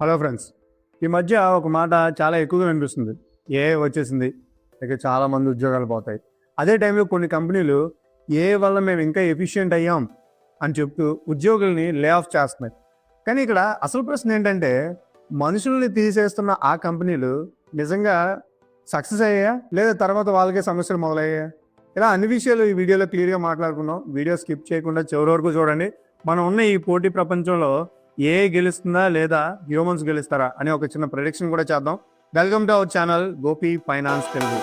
Hello friends. ఈ మధ్య ఒక మాట చాలా ఎక్కువగా వినిపిస్తుంది. ఏఐ వచ్చేసింది. ఇక చాలామంది ఉద్యోగాలు పోతాయి. అదే టైంలో కొన్ని కంపెనీలు ఏఐ వల్ల మేము ఇంకా ఎఫిషియెంట్ అయ్యాం అని చెప్తూ ఉద్యోగుల్ని లే ఆఫ్ చేస్తున్నాయి. కానీ ఇక్కడ అసలు ప్రశ్న ఏంటంటే, మనుషుల్ని తీసేస్తున్న ఆ కంపెనీలు నిజంగా సక్సెస్ అయ్యాయా? లేదా తర్వాత వాళ్ళకే సమస్యలు మొదలయ్యాయా? ఇలా అన్ని విషయాలు ఈ వీడియోలో క్లియర్గా మాట్లాడుకుందాం. వీడియో స్కిప్ చేయకుండా చివరి వరకు చూడండి. మనం ఉన్న ఈ పోటీ ప్రపంచంలో ఏఐ గెలుస్తుందా లేదా హ్యూమన్స్ గెలుస్తారా అని ఒక చిన్న ప్రెడిక్షన్ కూడా చేద్దాం. Welcome to our channel Gopi finance Telugu.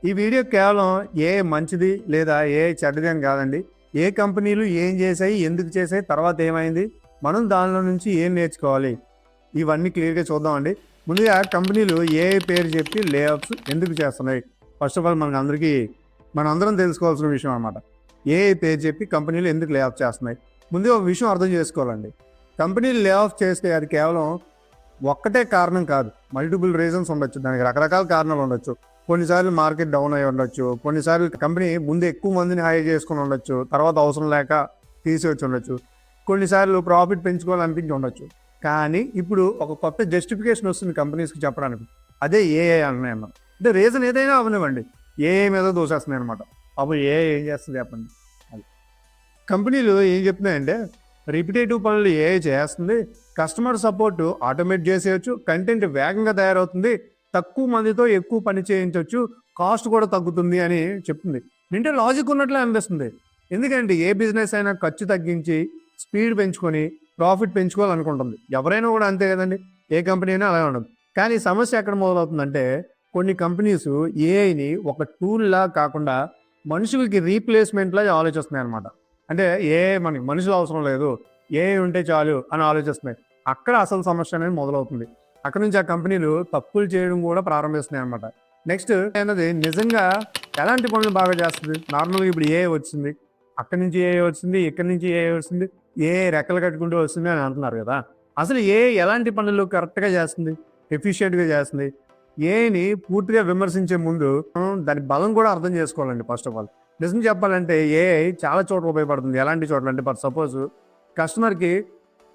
ఈ వీడియో కేవలం ఏఐ మంచిది లేదా ఏఐ చెడ్డది అని కాదండి. ఏ కంపెనీలు ఏం చేశాయి, ఎందుకు చేశాయి, తర్వాత ఏమైంది, మనం దానిలో నుంచి ఏం నేర్చుకోవాలి, ఇవన్నీ క్లియర్గా చూద్దామండి. ముందుగా కంపెనీలు ఏఐ పేరు చెప్పి లే ఆఫ్స్ ఎందుకు చేస్తున్నాయి? ఫస్ట్ ఆఫ్ ఆల్ మనందరం తెలుసుకోవాల్సిన విషయం అనమాట. ఏఐ పేరు చెప్పి కంపెనీలు ఎందుకు లే ఆఫ్ చేస్తున్నాయి? ముందుగా ఒక విషయం అర్థం చేసుకోవాలండి. కంపెనీలు లే ఆఫ్ చేస్తే అది కేవలం ఒక్కటే కారణం కాదు, మల్టిపుల్ రీజన్స్ ఉండొచ్చు. దానికి రకరకాల కారణాలు ఉండొచ్చు. కొన్నిసార్లు మార్కెట్ డౌన్ అయి ఉండొచ్చు, కొన్నిసార్లు కంపెనీ ముందు ఎక్కువ మందిని హైర్ చేసుకుని ఉండొచ్చు, తర్వాత అవసరం లేక తీసివచ్చి ఉండొచ్చు, కొన్నిసార్లు ప్రాఫిట్ పెంచుకోవాలనిపించి ఉండొచ్చు. కానీ ఇప్పుడు ఒక కొత్త జస్టిఫికేషన్ వస్తుంది కంపెనీస్కి చెప్పడానికి, అదే ఏఐ అన్నాయి అన్నమాట. అంటే రీజన్ ఏదైనా అవనివ్వండి, ఏఐ మీద దోసేస్తున్నాయి అనమాట. అప్పుడు ఏఐ ఏం చేస్తుంది చెప్పండి? అది కంపెనీలు ఏం చెప్తున్నాయంటే, రిపిటేటివ్ పనులు ఏఐ చేస్తుంది, కస్టమర్ సపోర్ట్ ఆటోమేట్ చేసేయచ్చు, కంటెంట్ వేగంగా తయారవుతుంది, తక్కువ మందితో ఎక్కువ పని చేయించవచ్చు, కాస్ట్ కూడా తగ్గుతుంది అని చెప్తుంది. అంటే లాజిక్ ఉన్నట్లే అనిపిస్తుంది. ఎందుకంటే ఏ బిజినెస్ అయినా ఖర్చు తగ్గించి స్పీడ్ పెంచుకొని ప్రాఫిట్ పెంచుకోవాలనుకుంటుంది. ఎవరైనా కూడా అంతే కదండి, ఏ కంపెనీ అయినా అలాగే ఉండదు. కానీ సమస్య ఎక్కడ మొదలవుతుందంటే, కొన్ని కంపెనీస్ ఏఐని ఒక టూల్లా కాకుండా మనుషులకి రీప్లేస్మెంట్లా ఆలోచిస్తున్నాయి అనమాట. అంటే ఏఐ మనకి మనుషులు అవసరం లేదు, ఏఐ ఉంటే చాలు అని ఆలోచిస్తున్నాయి. అక్కడ అసలు సమస్య అనేది మొదలవుతుంది. అక్కడ నుంచి ఆ కంపెనీలు తప్పులు చేయడం కూడా ప్రారంభిస్తున్నాయి అనమాట. నెక్స్ట్ అనేది నిజంగా ఎలాంటి పనులు బాగా చేస్తుంది? నార్మల్గా ఇప్పుడు ఏఐ వచ్చింది, అక్కడి నుంచి ఏఐ వచ్చింది, ఇక్కడి నుంచి ఏఐ వస్తుంది, ఏఐ రెక్కలు కట్టుకుంటూ వస్తుంది అని అంటున్నారు కదా. అసలు ఏఐ ఎలాంటి పనులు కరెక్ట్గా చేస్తుంది, ఎఫిషియెంట్గా చేస్తుంది? ఏఐని పూర్తిగా విమర్శించే ముందు దాని బలం కూడా అర్థం చేసుకోవాలండి. ఫస్ట్ ఆఫ్ ఆల్ నిజం చెప్పాలంటే ఏఐ చాలా చోట్ల ఉపయోగపడుతుంది. ఎలాంటి చోట్ల అంటే, ఫర్ సపోజ్ కస్టమర్కి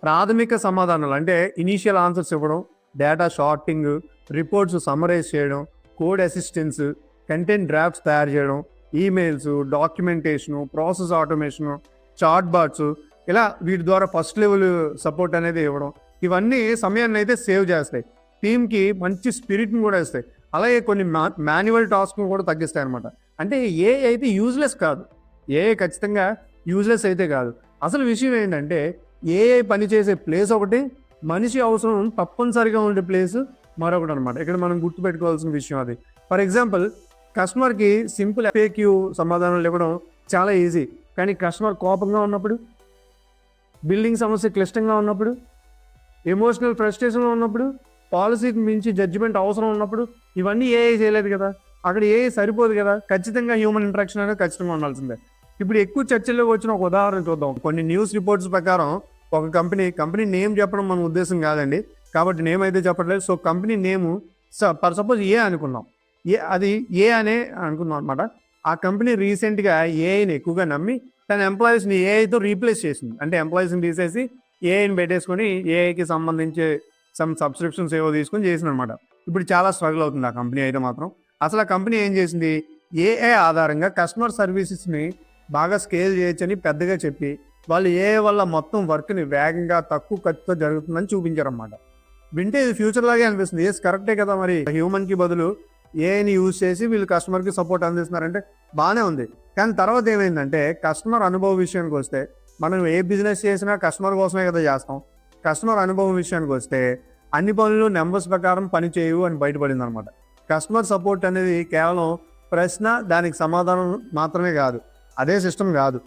ప్రాథమిక సమాధానాలు అంటే ఇనీషియల్ ఆన్సర్స్ ఇవ్వడం, డేటా షార్టింగ్, రిపోర్ట్స్ సమ్మరైజ్ చేయడం, కోడ్ అసిస్టెన్స్, కంటెంట్ డ్రాఫ్ట్స్ తయారు చేయడం, emails, documentation, process automation, chat bots, ఇలా వీటి ద్వారా ఫస్ట్ లెవెల్ సపోర్ట్ అనేది ఇవ్వడం. ఇవన్నీ సమయాన్ని అయితే సేవ్ చేస్తాయి, టీమ్కి మంచి స్పిరిట్ని కూడా ఇస్తాయి. అలాగే కొన్ని మాన్యువల్ టాస్క్ను కూడా తగ్గిస్తాయి అనమాట. అంటే ఏఐ అయితే యూజ్లెస్ కాదు, ఏఐ ఖచ్చితంగా యూజ్లెస్ అయితే కాదు. అసలు విషయం ఏంటంటే, ఏఐ పనిచేసే ప్లేస్ ఒకటి, మనిషి అవసరం తప్పనిసరిగా ఉండే ప్లేస్ మరొకటి అనమాట. ఇక్కడ మనం గుర్తుపెట్టుకోవాల్సిన విషయం అది. ఫర్ ఎగ్జాంపుల్, కస్టమర్కి సింపుల్ FAQ సమాధానాలు ఇవ్వడం చాలా ఈజీ. కానీ కస్టమర్ కోపంగా ఉన్నప్పుడు, బిల్డింగ్ సమస్య క్లిష్టంగా ఉన్నప్పుడు, ఎమోషనల్ ఫ్రస్ట్రేషన్లో ఉన్నప్పుడు, పాలసీకి మించి జడ్జిమెంట్ అవసరం ఉన్నప్పుడు ఇవన్నీ ఏఐ చేయలేదు కదా. అక్కడ ఏఐ సరిపోదు కదా, ఖచ్చితంగా హ్యూమన్ ఇంటరాక్షన్ అనేది ఖచ్చితంగా ఉండాల్సిందే. ఇప్పుడు ఎక్కువ చర్చల్లోకి వచ్చిన ఒక ఉదాహరణ చూద్దాం. కొన్ని న్యూస్ రిపోర్ట్స్ ప్రకారం ఒక కంపెనీ నేమ్ చెప్పడం మన ఉద్దేశం కాదండి, కాబట్టి నేమ్ అయితే చెప్పట్లేదు. So company name for suppose A అనుకున్నాం, ఏ అనే అనుకున్నాం అనమాట. ఆ కంపెనీ రీసెంట్గా ఏఐని ఎక్కువగా నమ్మి తన ఎంప్లాయీస్ని ఏఐతో రీప్లేస్ చేసింది. అంటే ఎంప్లాయీస్ని తీసేసి ఏఐని పెట్టేసుకొని ఏఐకి సంబంధించి సబ్స్క్రిప్షన్స్ ఏవో తీసుకొని చేసింది అనమాట. ఇప్పుడు చాలా స్ట్రగుల్ అవుతుంది ఆ కంపెనీ అయితే మాత్రం. అసలు ఆ కంపెనీ ఏం చేసింది, ఏఐ ఆధారంగా కస్టమర్ సర్వీసెస్ని బాగా స్కేల్ చేయొచ్చని పెద్దగా చెప్పి, వాళ్ళు ఏఐ వల్ల మొత్తం వర్క్ని వేగంగా తక్కువ ఖర్చుతో జరుగుతుందని చూపించారన్నమాట. వింటే ఇది ఫ్యూచర్ లాగే అనిపిస్తుంది. ఏస్ కరెక్టే కదా, మరి హ్యూమన్కి బదులు ఏఐని యూజ్ చేసి వీళ్ళు కస్టమర్కి సపోర్ట్ అందిస్తున్నారంటే బాగానే ఉంది. కానీ తర్వాత ఏమైందంటే, కస్టమర్ అనుభవం విషయానికి వస్తే, మనం ఏ బిజినెస్ చేసినా కస్టమర్ కోసమే కదా చేస్తాం. కస్టమర్ అనుభవం విషయానికి వస్తే అన్ని పనులు నెంబర్స్ ప్రకారం పని చేయవు అని బయటపడింది అనమాట. కస్టమర్ సపోర్ట్ అనేది కేవలం ప్రశ్న, దానికి సమాధానం మాత్రమే కాదు, అదే సిస్టమ్ కాదు.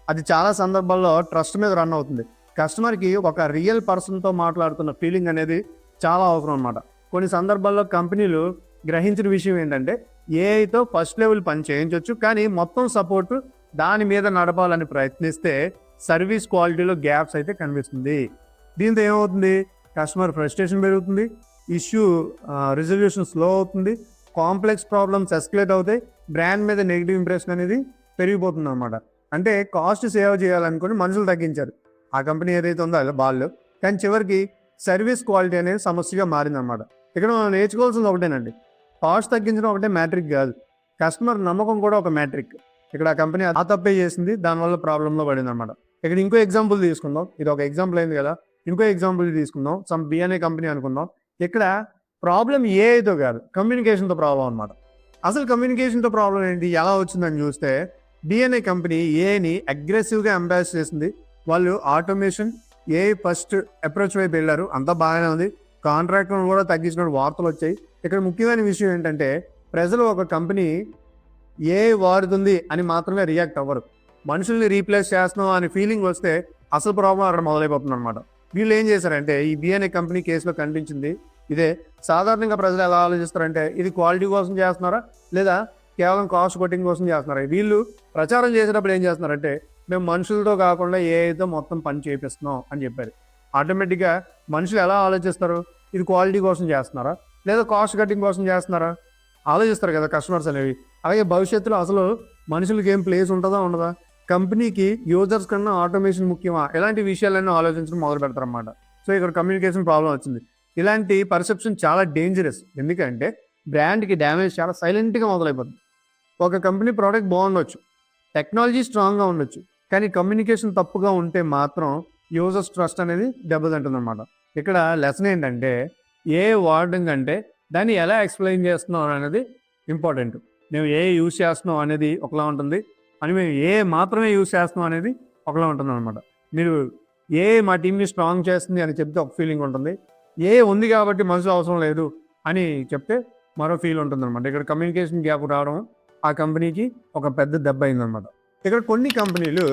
అది చాలా సందర్భాల్లో ట్రస్ట్ మీద రన్ అవుతుంది. కస్టమర్కి ఒక రియల్ పర్సన్తో మాట్లాడుతున్న ఫీలింగ్ అనేది చాలా అవసరం అనమాట. కొన్ని సందర్భాల్లో కంపెనీలు గ్రహించిన విషయం ఏంటంటే, ఏఐతో ఫస్ట్ లెవెల్ పని చేయించవచ్చు, కానీ మొత్తం సపోర్టు దాని మీద నడపాలని ప్రయత్నిస్తే సర్వీస్ క్వాలిటీలో గ్యాప్స్ అయితే కనిపిస్తుంది. దీంతో ఏమవుతుంది, కస్టమర్ ఫ్రస్ట్రేషన్ పెరుగుతుంది, ఇష్యూ రిజల్యూషన్ స్లో అవుతుంది, కాంప్లెక్స్ ప్రాబ్లమ్స్ ఎస్కలేట్ అవుతాయి, బ్రాండ్ మీద నెగిటివ్ ఇంప్రెషన్ అనేది పెరిగిపోతుంది అనమాట. అంటే కాస్ట్ సేవ్ చేయాలనుకుని మనుషులు తగ్గించారు ఆ కంపెనీ ఏదైతే ఉందో అలా వాళ్ళు, కానీ చివరికి సర్వీస్ క్వాలిటీ అనేది సమస్యగా మారిందన్నమాట. ఇక్కడ మనం నేర్చుకోవాల్సింది ఒకటేనండి, కాస్ట్ తగ్గించడం ఒకటే మ్యాట్రిక్ కాదు, కస్టమర్ నమ్మకం కూడా ఒక మ్యాట్రిక్. ఇక్కడ ఆ కంపెనీ ఆ తప్పే చేసింది, దానివల్ల ప్రాబ్లంలో పడింది అనమాట. ఇక్కడ ఇంకో ఎగ్జాంపుల్ తీసుకుందాం, ఇది ఒక ఎగ్జాంపుల్ అయింది కదా, ఇంకో ఎగ్జాంపుల్ తీసుకుందాం. సమ్ బి అనే కంపెనీ అనుకుందాం. ఇక్కడ ప్రాబ్లం ఏఐతో కాదు, కమ్యూనికేషన్తో ప్రాబ్లం అనమాట. అసలు కమ్యూనికేషన్తో ప్రాబ్లం ఏంటి, ఎలా వచ్చిందని చూస్తే డిఎన్ఏ కంపెనీ ఏఐని అగ్రెసివ్గా ఎంబాస్ చేసింది. వాళ్ళు ఆటోమేషన్ ఏఐ ఫస్ట్ అప్రోచ్ వైపు వెళ్ళారు, అంతా బాగానే ఉంది, కాంట్రాక్ట్లను కూడా తగ్గించిన వార్తలు వచ్చాయి. ఇక్కడ ముఖ్యమైన విషయం ఏంటంటే ప్రజలు ఒక కంపెనీ ఏఐ వాడుతుంది అని మాత్రమే రియాక్ట్ అవ్వరు, మనుషుల్ని రీప్లేస్ చేస్తున్నాం అనే ఫీలింగ్ వస్తే అసలు ప్రాబ్లం అక్కడ మొదలైపోతుంది అనమాట. వీళ్ళు ఏం చేశారంటే ఈ బిఎన్ఏ కంపెనీ కేసులో కనిపించింది ఇదే. సాధారణంగా ప్రజలు ఎలా ఆలోచిస్తారంటే ఇది క్వాలిటీ కోసం చేస్తున్నారా లేదా కేవలం కాస్ట్ కటింగ్ కోసం చేస్తున్నారా. వీళ్ళు ప్రచారం చేసేటప్పుడు ఏం చేస్తున్నారంటే మేము మనుషులతో కాకుండా ఏఐతో మొత్తం పని చేపిస్తున్నాం అని చెప్పారు. ఆటోమేటిక్గా మనుషులు ఎలా ఆలోచిస్తారు, ఇది క్వాలిటీ కోసం చేస్తున్నారా లేదా కాస్ట్ కటింగ్ కోసం చేస్తున్నారా, ఆలోచిస్తారు కదా కస్టమర్స్ అనేవి. అలాగే భవిష్యత్తులో అసలు మనుషులకి ఏం ప్లేస్ ఉంటుందా ఉండదా, కంపెనీకి యూజర్స్ కన్నా ఆటోమేషన్ ముఖ్యమా, ఇలాంటి విషయాలన్నీ ఆలోచించడం మొదలు పెడతారన్నమాట. సో ఇక్కడ కమ్యూనికేషన్ ప్రాబ్లం వచ్చింది. ఇలాంటి పర్సెప్షన్ చాలా డేంజరస్, ఎందుకంటే బ్రాండ్కి డ్యామేజ్ చాలా సైలెంట్గా మొదలైపోతుంది. ఒక కంపెనీ ప్రోడక్ట్ బాగుండొచ్చు, టెక్నాలజీ స్ట్రాంగ్గా ఉండొచ్చు, కానీ కమ్యూనికేషన్ తప్పుగా ఉంటే మాత్రం యూజర్స్ ట్రస్ట్ అనేది దెబ్బతింటుంది అనమాట. ఇక్కడ లెసన్ ఏంటంటే ఏ వాడడం కంటే దాన్ని ఎలా ఎక్స్ప్లెయిన్ చేస్తున్నాం అనేది ఇంపార్టెంట్. మేము ఏ యూజ్ చేస్తున్నాం అనేది ఒకలా ఉంటుంది, అని మేము ఏ మాత్రమే యూజ్ చేస్తున్నాం అనేది ఒకలా ఉంటుంది అనమాట. మీరు ఏ మా టీంని స్ట్రాంగ్ చేస్తుంది అని చెప్తే ఒక ఫీలింగ్ ఉంటుంది, ఏ ఉంది కాబట్టి మనుషులు అవసరం లేదు అని చెప్తే మరో ఫీల్ ఉంటుంది అనమాట. ఇక్కడ కమ్యూనికేషన్ గ్యాప్ రావడం ఆ కంపెనీకి ఒక పెద్ద దెబ్బ అయిందనమాట. ఇక్కడ కొన్ని కంపెనీలు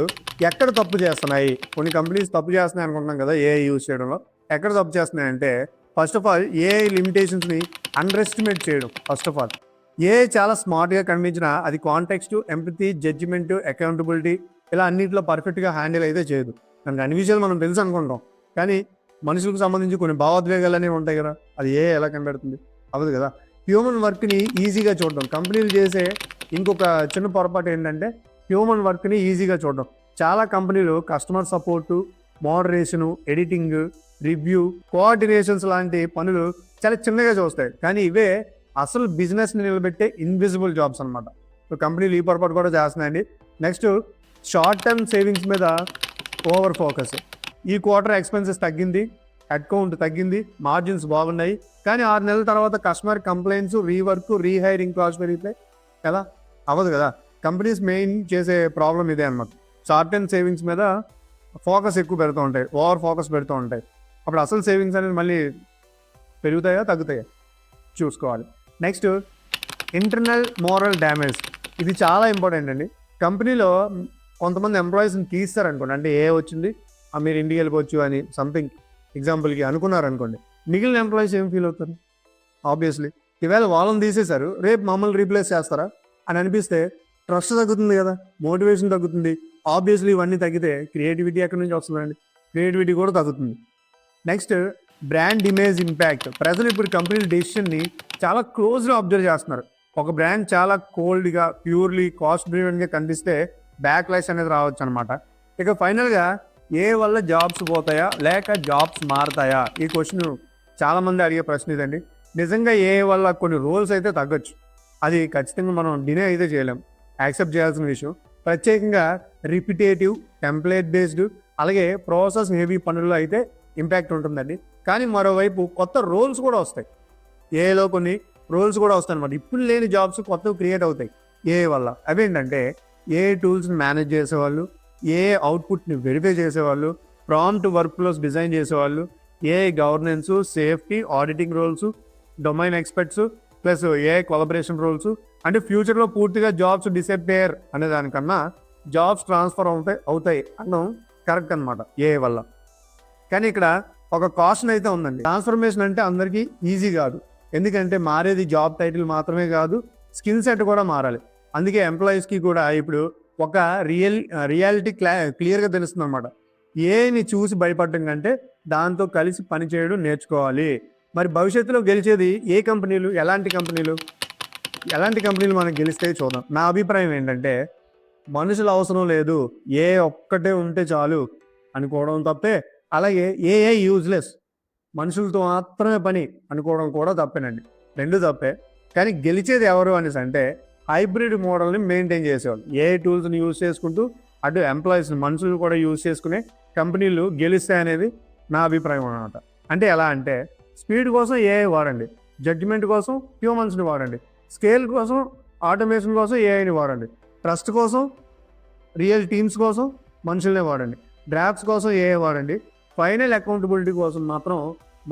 ఎక్కడ తప్పు చేస్తున్నాయి, కొన్ని కంపెనీస్ తప్పు చేస్తున్నాయి అనుకుంటున్నాం కదా ఏఐ యూజ్ చేయడంలో. ఎక్కడ తప్పు చేస్తున్నాయంటే ఫస్ట్ ఆఫ్ ఆల్ ఏఐ లిమిటేషన్స్ని అండర్ ఎస్టిమేట్ చేయడం. ఫస్ట్ ఆఫ్ ఆల్ ఏఐ చాలా స్మార్ట్గా కనిపించినా అది కాంటెక్స్ట్, ఎంపతి, జడ్జిమెంట్, అకౌంటబిలిటీ ఇలా అన్నింటిలో పర్ఫెక్ట్గా హ్యాండిల్ అయితే చేయదు. దానికి అన్ని విషయాలు మనం తెలుసు అనుకుంటాం, కానీ మనుషులకు సంబంధించి కొన్ని భావోద్వేగాలు అనేవి ఉంటాయి కదా, అది ఏఐ ఎలా కనబెడుతుంది, అవ్వదు కదా. హ్యూమన్ వర్క్ని ఈజీగా చూడడం, కంపెనీలు చేసే ఇంకొక చిన్న పొరపాటు ఏంటంటే హ్యూమన్ వర్క్ని ఈజీగా చూడడం. చాలా కంపెనీలు customer support, moderation, editing, review, coordinations లాంటి పనులు చాలా చిన్నగా చూస్తాయి, కానీ ఇవే అసలు బిజినెస్ని నిలబెట్టే ఇన్విజిబుల్ జాబ్స్ అనమాట. సో కంపెనీలు ఈ పొరపాటు కూడా చేస్తున్నాయండి. నెక్స్ట్ షార్ట్ టర్మ్ సేవింగ్స్ మీద ఓవర్ ఫోకస్. ఈ క్వార్టర్ ఎక్స్పెన్సెస్ తగ్గింది, అకౌంట్ తగ్గింది, మార్జిన్స్ బాగున్నాయి, కానీ 6 నెలల తర్వాత కస్టమర్ కంప్లైంట్స్, రీవర్క్, రీహైరింగ్ కాస్ట్ పెరిగితాయి కదా, అవ్వదు కదా. కంపెనీస్ మెయిన్ చేసే ప్రాబ్లం ఇదే అనమాట. షార్ట్ టర్మ్ సేవింగ్స్ మీద ఫోకస్ ఎక్కువ పెడుతూ ఉంటాయి, ఓవర్ ఫోకస్ పెడుతూ ఉంటాయి. అప్పుడు అసలు సేవింగ్స్ అనేది మళ్ళీ పెరుగుతాయా తగ్గుతాయా చూసుకోవాలి. Next internal moral damage. ఇది చాలా ఇంపార్టెంట్ అండి. కంపెనీలో కొంతమంది ఎంప్లాయీస్ని తీస్తారనుకోండి, అంటే ఏ వచ్చింది మీరు ఇంటికి వెళ్ళిపోవచ్చు అని సంథింగ్ ఎగ్జాంపుల్కి అనుకున్నారనుకోండి, మిగిలిన ఎంప్లాయీస్ ఏం ఫీల్ అవుతారు? ఆబ్వియస్లీ ఈవేళ వాళ్ళని తీసేశారు, రేపు మమ్మల్ని రీప్లేస్ చేస్తారా అని అనిపిస్తే ట్రస్ట్ తగ్గుతుంది కదా, మోటివేషన్ తగ్గుతుంది. ఆబ్వియస్లీ ఇవన్నీ తగ్గితే క్రియేటివిటీ ఎక్కడి నుంచి వస్తుందండి, క్రియేటివిటీ కూడా తగ్గుతుంది. Next brand image impact. ప్రజలు ఇప్పుడు కంపెనీ డెసిషన్ని చాలా క్లోజ్గా అబ్జర్వ్ చేస్తున్నారు. ఒక బ్రాండ్ చాలా కోల్డ్గా, ప్యూర్లీ కాస్ట్ డ్రివెన్గా కనిపిస్తే బ్యాక్ లైస్ అనేది రావచ్చు అనమాట. ఇక ఫైనల్గా ఏ వల్ల జాబ్స్ పోతాయా లేక జాబ్స్ మారుతాయా, ఈ క్వశ్చన్ చాలామంది అడిగే ప్రశ్న ఇదండి. నిజంగా ఏ వల్ల కొన్ని రోల్స్ అయితే తగ్గొచ్చు, అది ఖచ్చితంగా మనం డినే అయితే చేయలేం, యాక్సెప్ట్ చేయాల్సిన విషయం. ప్రత్యేకంగా రిపిటేటివ్, టెంప్లేట్ బేస్డ్, అలాగే ప్రాసెస్ హెవీ పనుల్లో అయితే ఇంపాక్ట్ ఉంటుందండి. కానీ మరోవైపు కొత్త రోల్స్ కూడా వస్తాయి, ఏఐలో కొన్ని రోల్స్ కూడా వస్తాయి అనమాట. ఇప్పుడు లేని జాబ్స్ కొత్తవి క్రియేట్ అవుతాయి ఏఐ వల్ల. అవేంటంటే ఏఐ టూల్స్ని మేనేజ్ చేసేవాళ్ళు, ఏఐ అవుట్పుట్ని వెరిఫై చేసేవాళ్ళు, ప్రాంప్ట్ వర్క్ ఫ్లోస్ డిజైన్ చేసేవాళ్ళు, AI governance, safety, auditing roles, domain experts, plus AI collaboration roles. అంటే ఫ్యూచర్లో పూర్తిగా జాబ్స్ డిసప్పేర్ అనే దానికన్నా జాబ్స్ ట్రాన్స్ఫర్ అవుతాయి అనడం కరెక్ట్ అనమాట ఏఐ వల్ల. కానీ ఇక్కడ ఒక కాషన్ అయితే ఉందండి. ట్రాన్స్ఫర్మేషన్ అంటే అందరికీ ఈజీ కాదు, ఎందుకంటే మారేది జాబ్ టైటిల్ మాత్రమే కాదు, స్కిల్ సెట్ కూడా మారాలి. అందుకే ఎంప్లాయీస్కి కూడా ఇప్పుడు ఒక రియాలిటీ క్లియర్గా తెలుస్తుంది అనమాట. ఏఐని చూసి భయపడటం కంటే దాంతో కలిసి పనిచేయడం నేర్చుకోవాలి. మరి భవిష్యత్తులో గెలిచేది ఏ కంపెనీలు, ఎలాంటి కంపెనీలు? ఎలాంటి కంపెనీలు మనకు గెలిస్తే చూద్దాం. నా అభిప్రాయం ఏంటంటే మనుషుల అవసరం లేదు, ఏ ఒక్కటే ఉంటే చాలు అనుకోవడం తప్పే. అలాగే ఏఐ యూజ్లెస్, మనుషులతో మాత్రమే పని అనుకోవడం కూడా తప్పేనండి. రెండు తప్పే. కానీ గెలిచేది ఎవరు అనేసి అంటే హైబ్రిడ్ మోడల్ని మెయింటైన్ చేసేవాళ్ళు, ఏఐ టూల్స్ని యూజ్ చేసుకుంటూ అటు ఎంప్లాయీస్ని మనుషులు కూడా యూజ్ చేసుకునే కంపెనీలు గెలుస్తాయి అనేది నా అభిప్రాయం అన్నమాట. అంటే ఎలా అంటే స్పీడ్ కోసం ఏఐ వాడండి, జడ్జిమెంట్ కోసం హ్యూమన్స్ని వాడండి, స్కేల్ కోసం ఆటోమేషన్ కోసం ఏఐని వాడండి, ట్రస్ట్ కోసం రియల్ టీమ్స్ కోసం మనుషులనే వాడండి, డ్రాఫ్ట్స్ కోసం ఏఐ వాడండి, ఫైనల్ అకౌంటబిలిటీ కోసం మాత్రం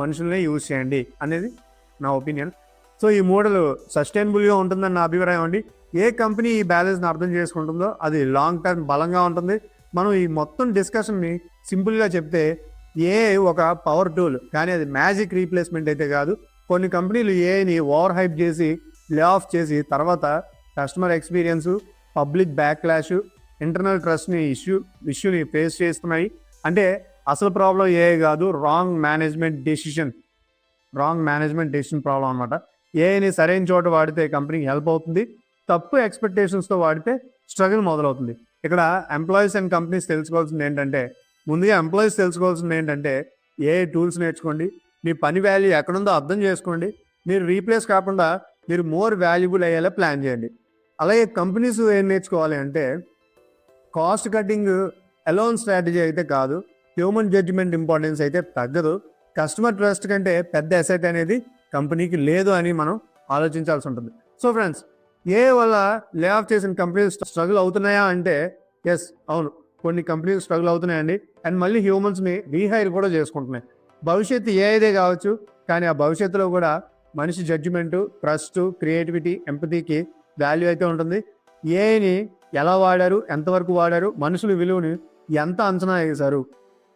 మనుషులనే యూజ్ చేయండి అనేది నా ఒపీనియన్. సో ఈ మోడల్ సస్టైనబుల్గా ఉంటుందని నా అభిప్రాయం అండి. ఏ కంపెనీ ఈ బ్యాలెన్స్ని అర్థం చేసుకుంటుందో అది లాంగ్ టర్మ్ బలంగా ఉంటుంది. మనం ఈ మొత్తం డిస్కషన్ని సింపుల్గా చెప్తే ఏఐ ఒక పవర్ టూల్, కానీ అది మ్యాజిక్ రీప్లేస్మెంట్ అయితే కాదు. కొన్ని కంపెనీలు ఏఐని ఓవర్ హైప్ చేసి లే ఆఫ్ చేసి తర్వాత customer experience, public backlash, internal ట్రస్ట్ని ఇష్యూని ఫేస్ చేస్తున్నాయి. అంటే అసలు ప్రాబ్లం ఏఐ కాదు, రాంగ్ మేనేజ్మెంట్ డెసిషన్ ప్రాబ్లం అనమాట. ఏఐని సరైన చోట వాడితే కంపెనీకి హెల్ప్ అవుతుంది, తప్పు ఎక్స్పెక్టేషన్స్తో వాడితే స్ట్రగుల్ మొదలవుతుంది. ఇక్కడ ఎంప్లాయీస్ అండ్ కంపెనీస్ తెలుసుకోవాల్సింది ఏంటంటే ఏఐ టూల్స్ నేర్చుకోండి, మీ పని వాల్యూ ఎక్కడుందో అర్థం చేసుకోండి, మీరు రీప్లేస్ కాకుండా మీరు మోర్ వాల్యుబుల్ అయ్యేలా ప్లాన్ చేయండి. అలాగే కంపెనీస్ ఏం నేర్చుకోవాలి అంటే కాస్ట్ కటింగ్ అలోన్ స్ట్రాటజీ అయితే కాదు, హ్యూమన్ జడ్జిమెంట్ ఇంపార్టెన్స్ అయితే తగ్గదు. కస్టమర్ ట్రస్ట్ కంటే పెద్ద అసెట్ అనేది కంపెనీకి లేదు అని మనం ఆలోచించాల్సి ఉంటుంది. సో ఫ్రెండ్స్, ఏ వల్ల లే ఆఫ్ చేసిన కంపెనీస్ స్ట్రగుల్ అవుతున్నాయా అంటే ఎస్, అవును, కొన్ని కంపెనీలు స్ట్రగుల్ అవుతున్నాయండి. అండ్ మళ్ళీ హ్యూమన్స్ని రీహైర్ కూడా చేసుకుంటున్నాయి. భవిష్యత్తు ఏదే కావచ్చు, కానీ ఆ భవిష్యత్తులో కూడా మనిషి జడ్జిమెంటు, ట్రస్ట్, క్రియేటివిటీ, ఎంపతీకి వాల్యూ అయితే ఉంటుంది. ఏఐని ఎలా వాడారు, ఎంతవరకు వాడారు, మనుషుల విలువని ఎంత అంచనా వేశారు,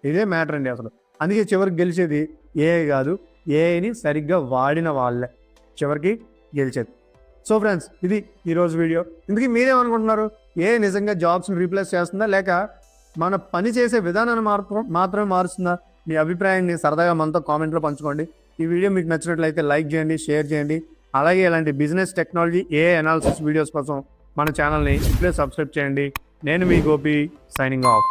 ఇదే మ్యాటర్ అండి అసలు. అందుకే చివరికి గెలిచేది ఏఐ కాదు, ఏఐని సరిగ్గా వాడిన వాళ్ళే చివరికి గెలిచేది. సో ఫ్రెండ్స్, ఇది ఈరోజు వీడియో. ఇందుకీ మీరేమనుకుంటున్నారు? ఏఐ నిజంగా జాబ్స్ని రీప్లేస్ చేస్తుందా, లేక మన పని చేసే విధానాన్ని మాత్రమే మారుస్తుందా? మీ అభిప్రాయాన్ని సరదాగా మనతో కామెంట్లో పంచుకోండి. ఈ వీడియో మీకు నచ్చినట్లయితే లైక్ చేయండి, షేర్ చేయండి. అలాగే ఇలాంటి business, technology, AI analysis videos కోసం మన ఛానల్ని ఇప్పుడే సబ్స్క్రైబ్ చేయండి. నేను మీ గోపి, సైనింగ్ ఆఫ్.